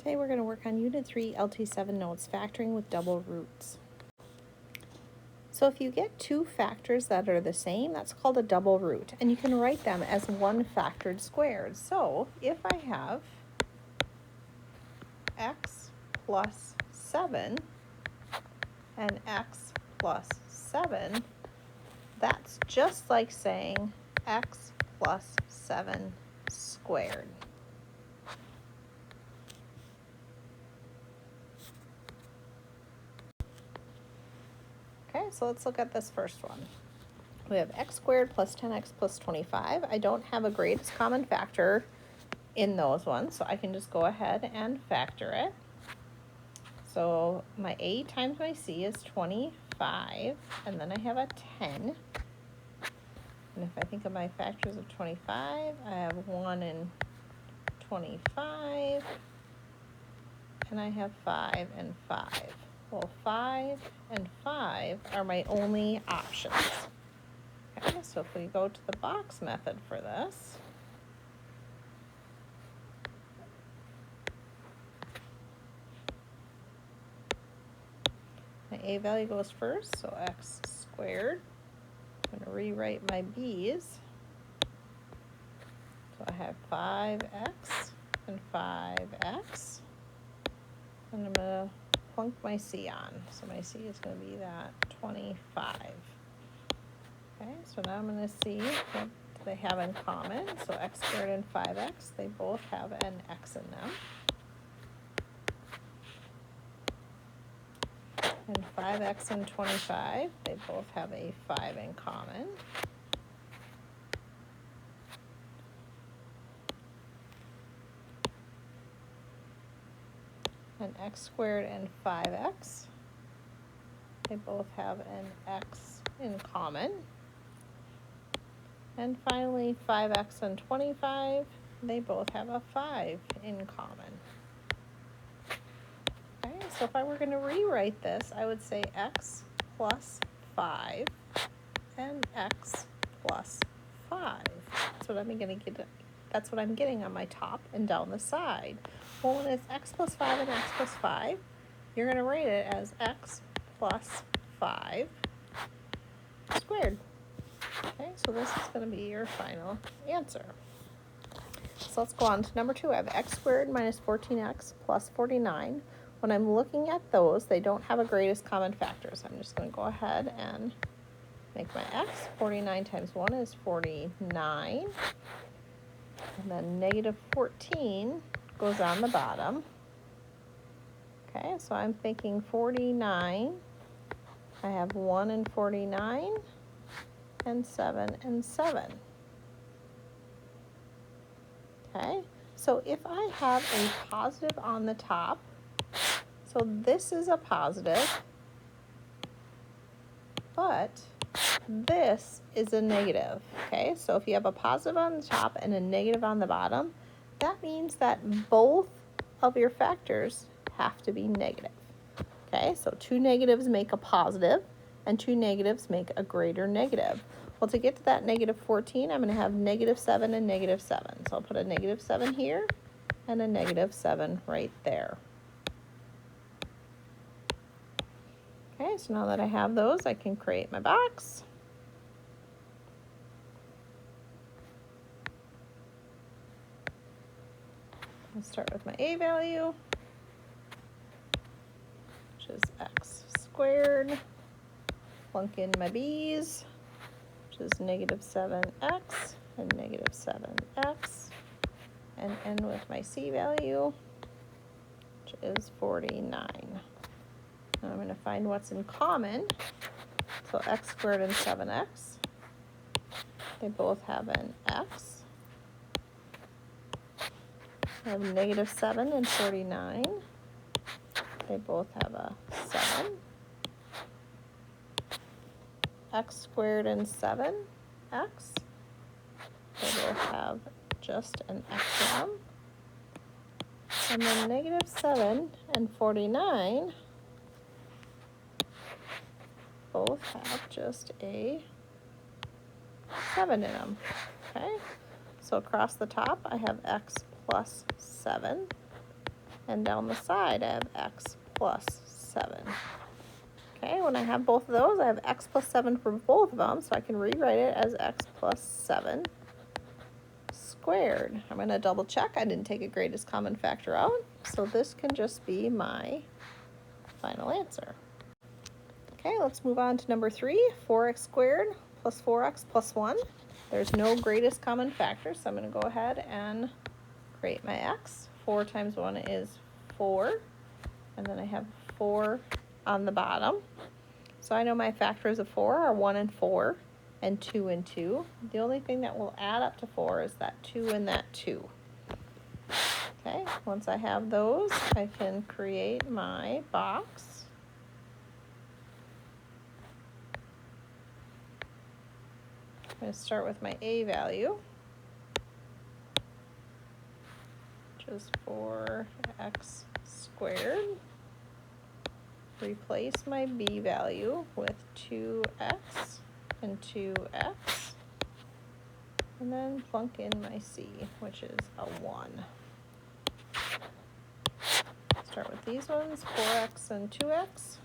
Today we're going to work on Unit 3 LT7 notes, factoring with double roots. So if you get two factors that are the same, that's called a double root, and you can write them as one factored squared. So if I have x plus 7 and x plus 7, that's just like saying x plus 7 squared. Okay, so let's look at this first one. We have x squared plus 10x plus 25. I don't have a greatest common factor in those ones, so I can just go ahead and factor it. So my a times my c is 25, and then I have a 10. And if I think of my factors of 25, I have 1 and 25, and I have 5 and 5. Well, 5 and 5 are my only options. Okay, so if we go to the box method for this, my a value goes first, so x squared. I'm going to rewrite my b's. So I have 5x and 5x. And I'm going to plunk my c on. So my c is going to be that 25. Okay, so now I'm going to see what they have in common. So x squared and 5x, they both have an x in them. And 5x and 25, they both have a 5 in common. And x squared and 5x, they both have an x in common. And finally, 5x and 25, they both have a 5 in common. Okay, so if I were going to rewrite this, I would say x plus 5 and x plus 5. That's what I'm getting on my top and down the side. Well, when it's x plus 5 and x plus 5, you're going to write it as x plus 5 squared. Okay, so this is going to be your final answer. So let's go on to number 2. I have x squared minus 14x plus 49. When I'm looking at those, they don't have a greatest common factor. So I'm just going to go ahead and make my x. 49 times 1 is 49. And then negative 14 goes on the bottom. Okay, so I'm thinking 49. I have 1 and 49. And 7 and 7. Okay, so if I have a positive on the top, so this is a positive, but this is a negative. Okay, so if you have a positive on the top and a negative on the bottom, that means that both of your factors have to be negative. Okay, so two negatives make a positive, and two negatives make a greater negative. Well, to get to that negative 14, I'm going to have negative 7 and negative 7. So I'll put a negative 7 here and a negative 7 right there. Okay, so now that I have those, I can create my box. I'll start with my a value, which is x squared. Plunk in my b's, which is negative 7x and negative 7x, and end with my c value, which is 49. Now I'm going to find what's in common. So x squared and 7x, they both have an x. I have negative 7 and 49. They both have a 7. X squared and 7x, they both have just an x in them. And then negative 7 and 49 both have just a 7 in them. Okay, so across the top I have x plus 7 and down the side I have x plus 7. Okay, when I have both of those, I have x plus 7 for both of them, so I can rewrite it as x plus 7 squared. I'm going to double check. I didn't take a greatest common factor out, so this can just be my final answer. Okay, let's move on to number 3, 4x squared plus 4x plus 1. There's no greatest common factor, so I'm going to go ahead and create my x. 4 times 1 is 4, and then I have 4 on the bottom. So I know my factors of 4 are 1 and 4, and 2 and 2. The only thing that will add up to 4 is that 2 and that 2. Okay, once I have those, I can create my box. I'm going to start with my a value, which is 4x squared. Replace my b value with 2x and 2x, and then plunk in my c, which is a 1. Start with these ones, 4x and 2x.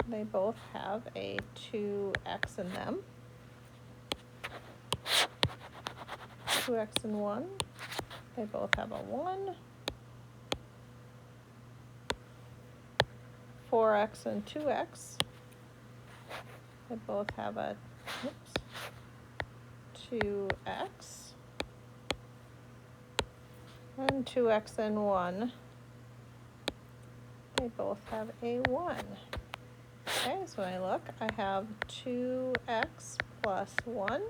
They both have a 2x in them. 2x and 1, they both have a 1. 4x and 2x, they both have a 2x. And 2x and 1, they both have a 1. Okay, so when I look, I have 2x plus 1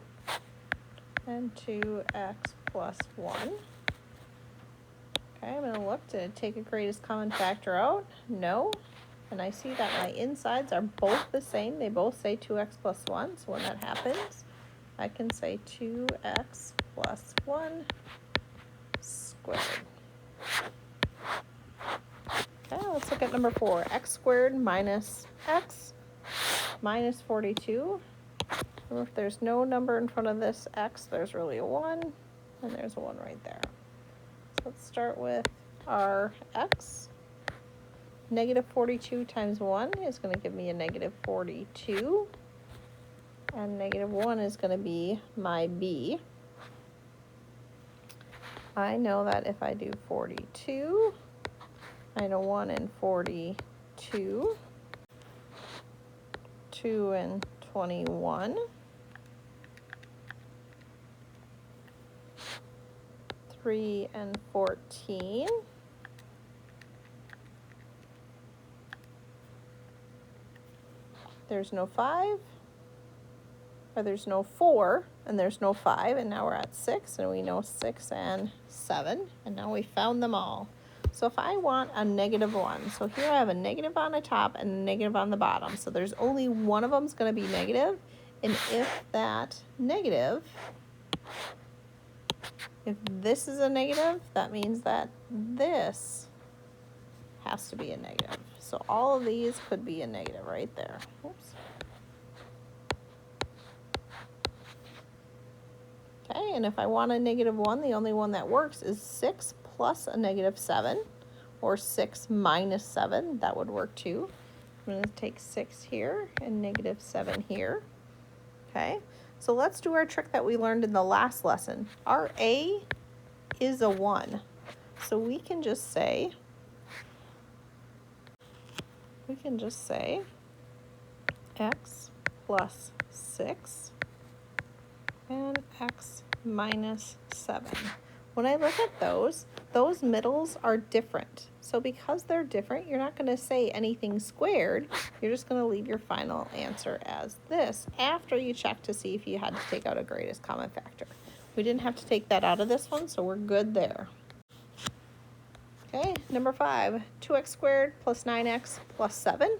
and 2x plus 1. Okay, I'm going to look to take a greatest common factor out. No. And I see that my insides are both the same. They both say 2x plus 1. So when that happens, I can say 2x plus 1 squared. Okay, let's look at number 4. X squared minus x minus 42. Remember, if there's no number in front of this x, there's really a 1, and there's a 1 right there. So let's start with our x. Negative 42 times 1 is going to give me a negative 42. And negative 1 is going to be my b. I know that if I do 42, I know 1 and 42, 2 and 21, 3 and 14, there's no 5, or there's no 4, and there's no 5, and now we're at 6, and we know 6 and 7, and now we found them all. So if I want a negative 1, so here I have a negative on the top and a negative on the bottom, so there's only one of them is going to be negative, and if that negative, if this is a negative, that means that this has to be a negative. So all of these could be a negative right there. Oops. Okay, and if I want a negative 1, the only one that works is 6 plus a negative 7, or 6 minus 7. That would work too. I'm going to take 6 here and negative 7 here. Okay, so let's do our trick that we learned in the last lesson. Our a is a 1. So we can just say x plus 6 and x minus 7. When I look at those middles are different. So because they're different, you're not going to say anything squared. You're just going to leave your final answer as this after you check to see if you had to take out a greatest common factor. We didn't have to take that out of this one, so we're good there. Okay, number 5, 2x squared plus 9x plus 7.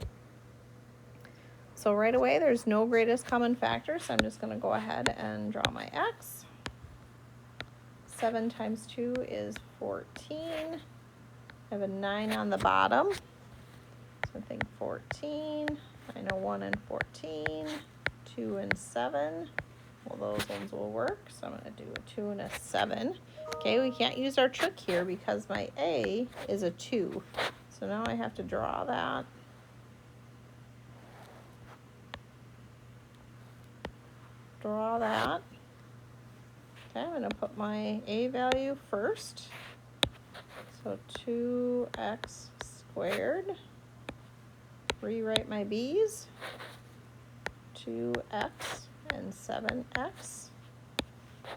So right away, there's no greatest common factor, so I'm just going to go ahead and draw my x. 7 times 2 is 14. I have a 9 on the bottom, so I think 14. I know 1 and 14, 2 and 7, Well, those ones will work. So I'm going to do a 2 and a 7. Okay, we can't use our trick here because my A is a 2. So now I have to draw that. Draw that. Okay, I'm going to put my A value first. So 2x squared. Rewrite my B's. 2x and 7x.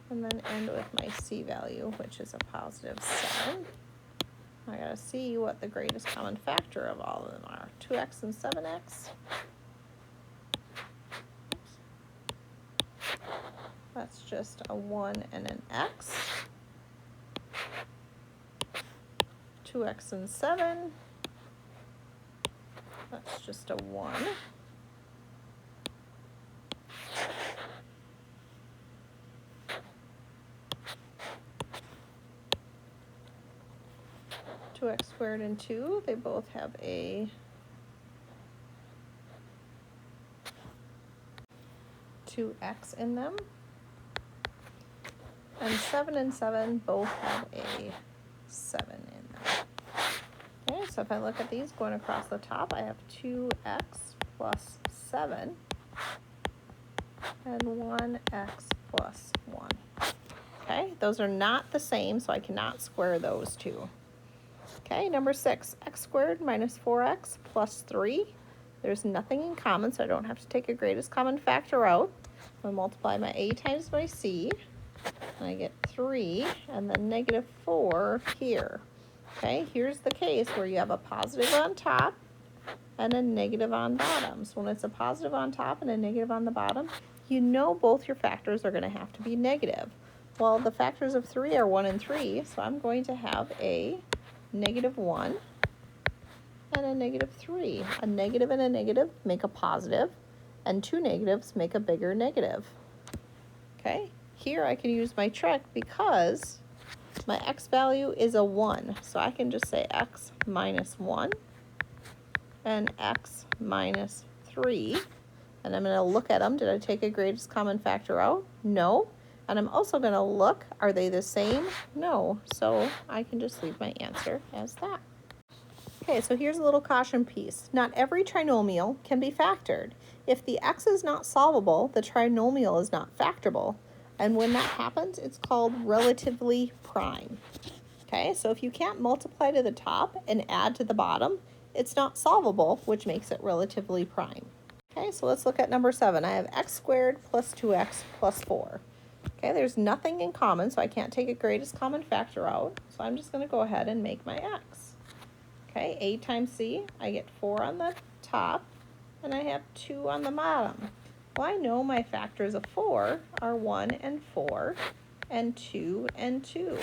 And then end with my C value, which is a positive 7. I gotta see what the greatest common factor of all of them are. 2x and 7x. That's just a 1 and an x. 2x and 7. That's just a 1. 2x squared and 2, they both have a 2x in them. And 7 and 7 both have a 7 in them. Okay, so if I look at these going across the top, I have 2x plus 7 and 1x plus 1. Okay, those are not the same, so I cannot square those two. Okay, number 6, x squared minus 4x plus 3. There's nothing in common, so I don't have to take a greatest common factor out. I'm going to multiply my a times my c, and I get 3, and then negative 4 here. Okay, here's the case where you have a positive on top and a negative on bottom. So when it's a positive on top and a negative on the bottom, you know both your factors are going to have to be negative. Well, the factors of 3 are 1 and 3, so I'm going to have a negative 1 and a negative 3. A negative and a negative make a positive, and two negatives make a bigger negative. Okay, here I can use my trick because my x value is a 1, so I can just say x minus 1 and x minus 3, and I'm going to look at them. Did I take a greatest common factor out? No. And I'm also going to look, are they the same? No. So I can just leave my answer as that. Okay, so here's a little caution piece. Not every trinomial can be factored. If the x is not solvable, the trinomial is not factorable. And when that happens, it's called relatively prime. Okay, so if you can't multiply to the top and add to the bottom, it's not solvable, which makes it relatively prime. Okay, so let's look at number 7. I have x squared plus 2x plus 4. Okay, there's nothing in common, so I can't take a greatest common factor out. So I'm just going to go ahead and make my x. Okay, a times c, I get 4 on the top, and I have 2 on the bottom. Well, I know my factors of 4 are 1 and 4, and 2 and 2.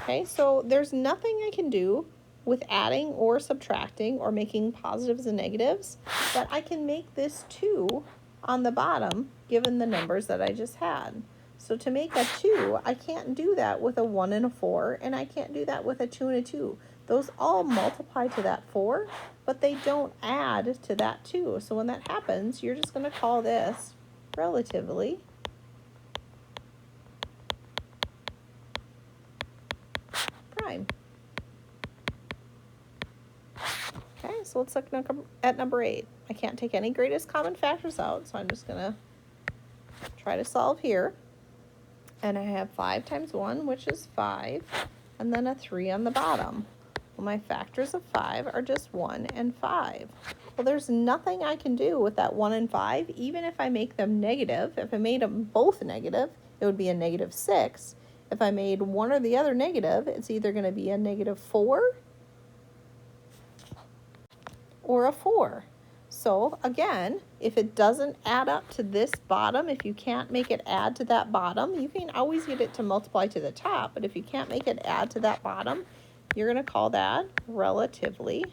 Okay, so there's nothing I can do with adding or subtracting or making positives and negatives, but I can make this 2 on the bottom given the numbers that I just had. So to make a 2, I can't do that with a 1 and a 4, and I can't do that with a 2 and a 2. Those all multiply to that 4, but they don't add to that 2. So when that happens, you're just going to call this relatively prime. Okay, so let's look at number 8. I can't take any greatest common factors out, so I'm just going to try to solve here. And I have 5 times 1, which is 5, and then a 3 on the bottom. Well, my factors of 5 are just 1 and 5. Well, there's nothing I can do with that 1 and 5, even if I make them negative. If I made them both negative, it would be a negative 6. If I made one or the other negative, it's either going to be a negative 4 or a 4. So again, if it doesn't add up to this bottom, if you can't make it add to that bottom, you can always get it to multiply to the top. But if you can't make it add to that bottom, you're going to call that relatively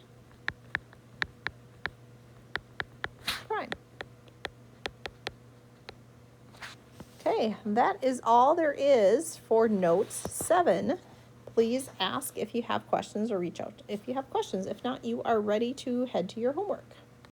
prime. Okay, that is all there is for notes 7. Please ask if you have questions or reach out if you have questions. If not, you are ready to head to your homework.